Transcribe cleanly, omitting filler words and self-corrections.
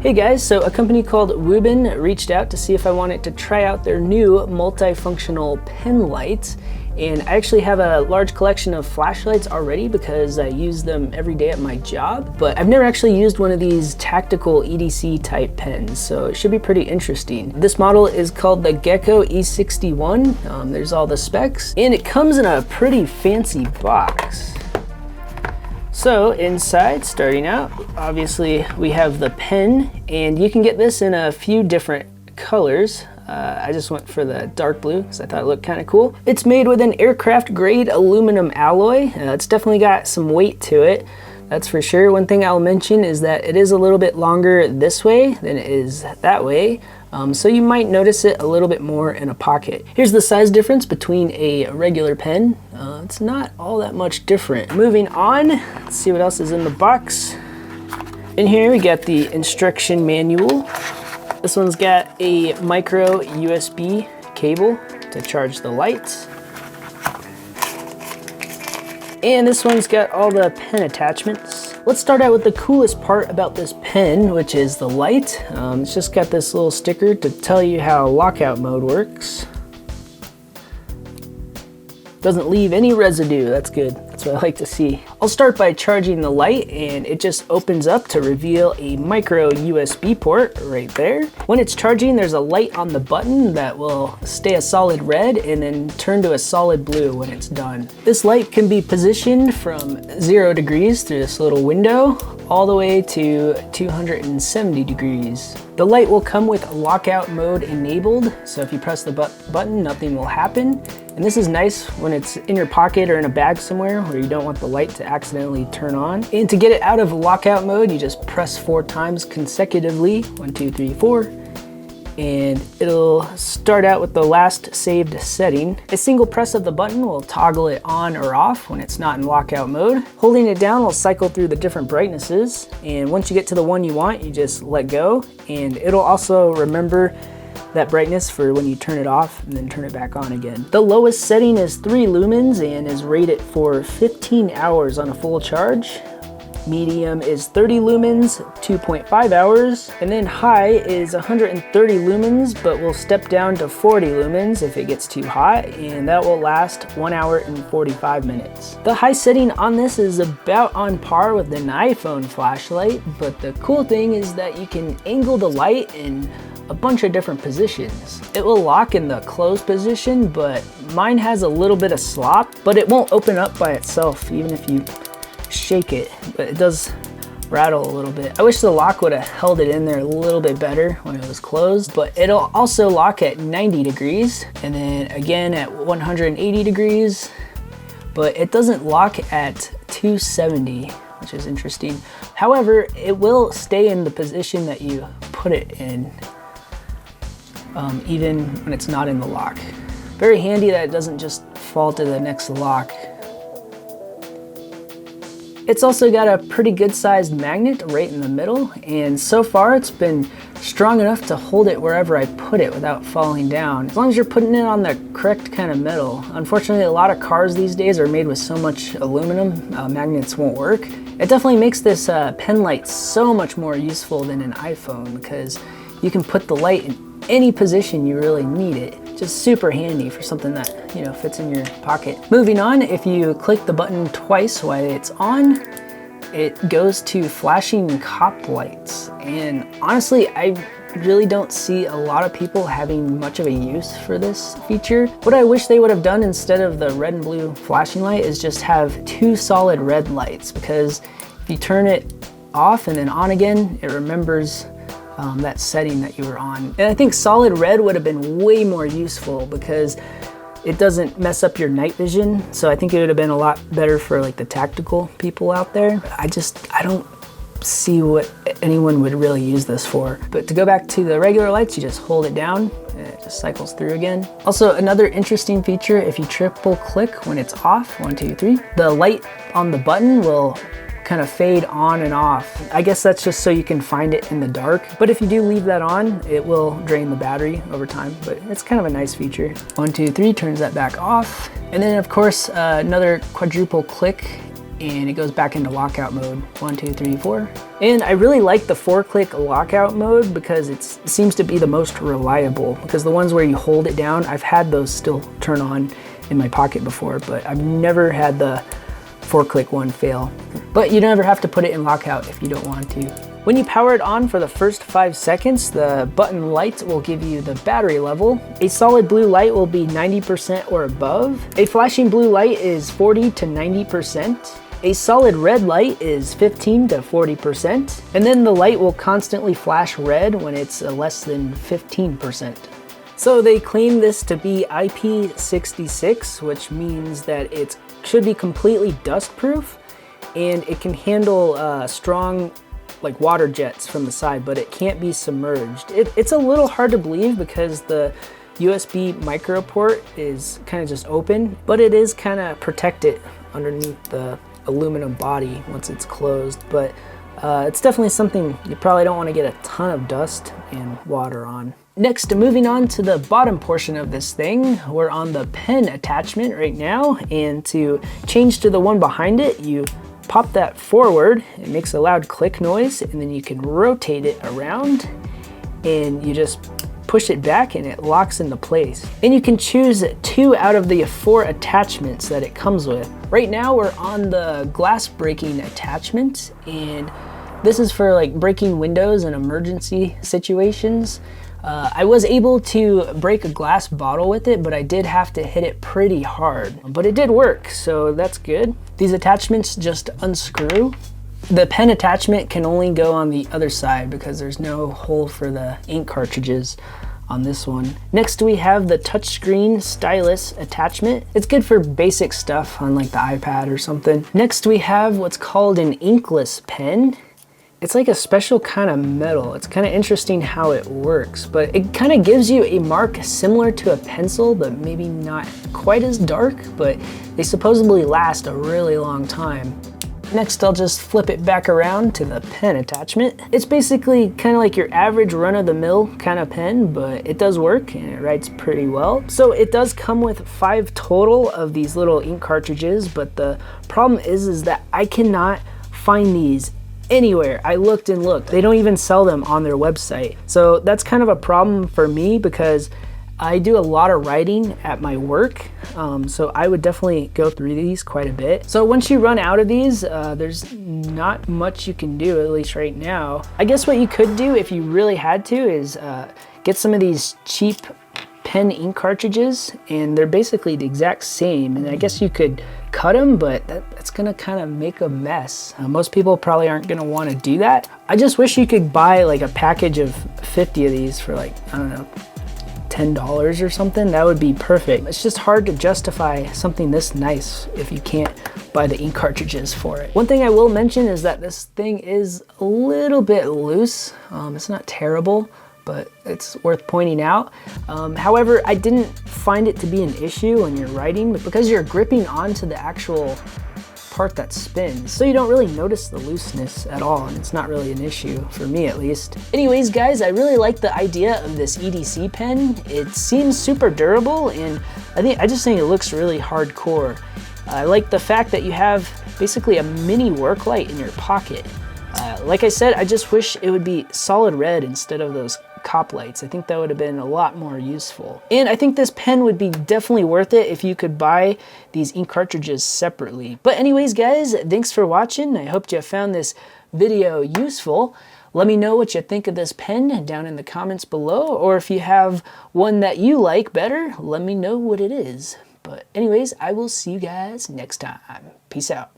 Hey guys, so a company called Wuben reached out to see if I wanted to try out their new multifunctional pen light. And I actually have a large collection of flashlights already because I use them every day at my job, but I've never actually used one of these tactical EDC type pens, so it should be pretty interesting. This model is called the Gecko E61. There's all the specs, and it comes in a pretty fancy box. So inside, starting out, obviously we have the pen, and you can get this in a few different colors. I just went for the dark blue because I thought it looked kind of cool. It's made with an aircraft grade aluminum alloy. It's definitely got some weight to it, that's for sure. One thing I'll mention is that it is a little bit longer this way than it is that way. So you might notice it a little bit more in a pocket. Here's the size difference between a regular pen. It's not all that much different. Moving on, let's see what else is in the box. In here we got the instruction manual. This one's got a micro USB cable to charge the light. And this one's got all the pen attachments. Let's start out with the coolest part about this pen, which is the light. It's just got this little sticker to tell you how lockout mode works. Doesn't leave any residue, that's good. That's what I like to see. I'll start by charging the light, and it just opens up to reveal a micro USB port right there. When it's charging, there's a light on the button that will stay a solid red and then turn to a solid blue when it's done. This light can be positioned from 0 degrees through this little window all the way to 270 degrees. The light will come with lockout mode enabled, so if you press the button, nothing will happen. And this is nice when it's in your pocket or in a bag somewhere where you don't want the light to accidentally turn on. And to get it out of lockout mode, you just press 4 times consecutively, 1, 2, 3, 4, and it'll start out with the last saved setting. A single press of the button will toggle it on or off when it's not in lockout mode. Holding it down will cycle through the different brightnesses, and once you get to the one you want, you just let go, and it'll also remember that brightness for when you turn it off and then turn it back on again. The lowest setting is 3 lumens and is rated for 15 hours on a full charge. Medium is 30 lumens, 2.5 hours, and then high is 130 lumens, but will step down to 40 lumens if it gets too hot, and that will last 1 hour and 45 minutes. The high setting on this is about on par with an iPhone flashlight, but the cool thing is that you can angle the light in a bunch of different positions. It will lock in the closed position, but mine has a little bit of slop, but it won't open up by itself even if you shake it, but it does rattle a little bit. I wish the lock would have held it in there a little bit better when it was closed, but it'll also lock at 90 degrees and then again at 180 degrees, but it doesn't lock at 270, which is interesting. However, it will stay in the position that you put it in, even when it's not in the lock. Very handy that it doesn't just fall to the next lock. It's also got a pretty good sized magnet right in the middle, and so far it's been strong enough to hold it wherever I put it without falling down, as long as you're putting it on the correct kind of metal. Unfortunately, a lot of cars these days are made with so much aluminum, magnets won't work. It definitely makes this pen light so much more useful than an iPhone, because you can put the light in any position you really need it. Just super handy for something that, you know, fits in your pocket. Moving on, if you click the button twice while it's on, it goes to flashing cop lights. And honestly, I really don't see a lot of people having much of a use for this feature. What I wish they would have done instead of the red and blue flashing light is just have 2 solid red lights, because if you turn it off and then on again, it remembers that setting that you were on. And I think solid red would have been way more useful because it doesn't mess up your night vision. So I think it would have been a lot better for like the tactical people out there. I don't see what anyone would really use this for. But to go back to the regular lights, you just hold it down and it just cycles through again. Also, another interesting feature, if you triple click when it's off, 1, 2, 3, the light on the button will kind of fade on and off. I guess that's just so you can find it in the dark, but if you do leave that on, it will drain the battery over time, but it's kind of a nice feature. 1, 2, 3 turns that back off. And then of course, another quadruple click and it goes back into lockout mode. 1, 2, 3, 4. And I really like the 4-click lockout mode because it seems to be the most reliable, because the ones where you hold it down, I've had those still turn on in my pocket before, but I've never had the 4-click one fail. But you never have to put it in lockout if you don't want to. When you power it on for the first 5 seconds, the button light will give you the battery level. A solid blue light will be 90% or above. A flashing blue light is 40 to 90%. A solid red light is 15 to 40%. And then the light will constantly flash red when it's less than 15%. So they claim this to be IP66, which means that it should be completely dust proof, and it can handle strong like water jets from the side, but it can't be submerged. It's a little hard to believe because the USB micro port is kind of just open, but it is kind of protected underneath the aluminum body once it's closed. But it's definitely something you probably don't want to get a ton of dust and water on. Next, moving on to the bottom portion of this thing, we're on the pen attachment right now, and to change to the one behind it, you pop that forward, it makes a loud click noise, and then you can rotate it around and you just push it back and it locks into place. And you can choose 2 out of the 4 attachments that it comes with. Right now we're on the glass breaking attachment, and this is for like breaking windows in emergency situations. I was able to break a glass bottle with it, but I did have to hit it pretty hard. But it did work, so that's good. These attachments just unscrew. The pen attachment can only go on the other side because there's no hole for the ink cartridges on this one. Next we have the touchscreen stylus attachment. It's good for basic stuff on like the iPad or something. Next we have what's called an inkless pen. It's like a special kind of metal. It's kind of interesting how it works, but it kind of gives you a mark similar to a pencil, but maybe not quite as dark, but they supposedly last a really long time. Next, I'll just flip it back around to the pen attachment. It's basically kind of like your average run-of-the-mill kind of pen, but it does work and it writes pretty well. So it does come with 5 total of these little ink cartridges, but the problem is that I cannot find these anywhere. I looked and looked. They don't even sell them on their website. So that's kind of a problem for me because I do a lot of writing at my work. So I would definitely go through these quite a bit. So once you run out of these, there's not much you can do, at least right now. I guess what you could do if you really had to is get some of these cheap pen ink cartridges, and they're basically the exact same, and I guess you could cut them, but that's gonna kind of make a mess. Most people probably aren't gonna want to do that. I just wish you could buy like a package of 50 of these for like, I don't know, $10 or something. That would be perfect. It's just hard to justify something this nice if you can't buy the ink cartridges for it. One thing I will mention is that this thing is a little bit loose. It's not terrible, but it's worth pointing out. However, I didn't find it to be an issue when you're writing because you're gripping onto the actual part that spins, so you don't really notice the looseness at all, and it's not really an issue for me at least. Anyways guys, I really like the idea of this EDC pen. It seems super durable, and I just think it looks really hardcore. I like the fact that you have basically a mini work light in your pocket. Like I said, I just wish it would be solid red instead of those cop lights. I think that would have been a lot more useful. And I think this pen would be definitely worth it if you could buy these ink cartridges separately. But anyways guys, thanks for watching. I hope you found this video useful. Let me know what you think of this pen down in the comments below, or if you have one that you like better, let me know what it is. But anyways, I will see you guys next time. Peace out.